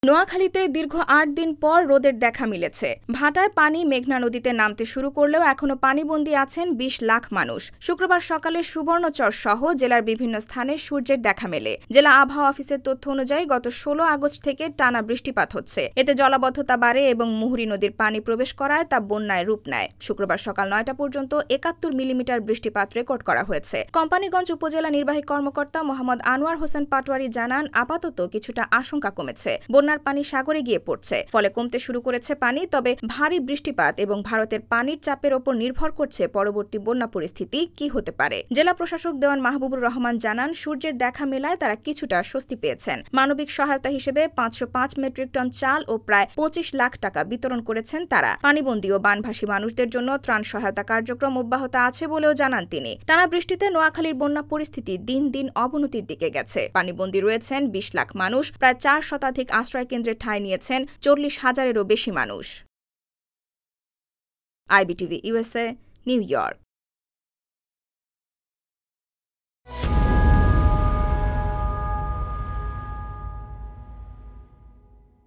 নোয়াখালীতে দীর্ঘ ৮ দিন পর রোদের দেখা মিলেছে। ভাটায় পানি মেঘনা নদীতে নামতে শুরু করলেও এখনো পানিবন্দী আছেন ২০ লাখ মানুষ। শুক্রবার সকালে সুবর্ণচর সহ জেলার বিভিন্ন স্থানে সূর্যের দেখা মেলে। জেলা আবহাওয়া অফিসের তথ্য অনুযায়ী গত ১৬ আগস্ট থেকে টানা বৃষ্টিপাত হচ্ছে। এতে জলাবদ্ধতা বাড়ে এবং মুহুরী নদীর পানি প্রবেশ করায় তা বন্যায় রূপ নেয়। শুক্রবার সকাল ৯টা পর্যন্ত ৭১ মিলিমিটার বৃষ্টিপাত রেকর্ড করা হয়েছে। কোম্পানীগঞ্জ উপজেলা নির্বাহী কর্মকর্তা মোহাম্মদ আনোয়ার হোসেন পাটোয়ারি জানান, আপাতত কিছুটা আশঙ্কা কমেছে। বন্যার পানি সাগরে গিয়ে পড়ছে, ফলে কমতে শুরু করেছে পানি। তবে ভারী বৃষ্টিপাত এবং ভারতের পানির চাপের ওপর নির্ভর করছে পরবর্তী বন্যা পরিস্থিতি কি হতে পারে। জেলা প্রশাসক দেওয়ান মাহবুবুর রহমান জানান, সূর্যের দেখা মেলায় তারা কিছুটা স্বস্তি পেয়েছেন। মানবিক সহায়তা হিসেবে ৫০৫ মেট্রিক টন চাল ও প্রায় ২৫ লাখ টাকা বিতরণ করেছেন তারা। পানিবন্দী ও বানভাসী মানুষদের জন্য ত্রাণ সহায়তা কার্যক্রম অব্যাহত আছে বলেও জানান তিনি। টানা বৃষ্টিতে নোয়াখালীর বন্যা পরিস্থিতি দিন দিন অবনতির দিকে গেছে। পানিবন্দী রয়েছেন ২০ লাখ মানুষ। প্রায় ৪ শতাধিক আশ্রয় কেন্দ্রে ঠাঁই নিয়েছেন ৪০,০০০-এরও বেশি মানুষ। IBTV USA, new York.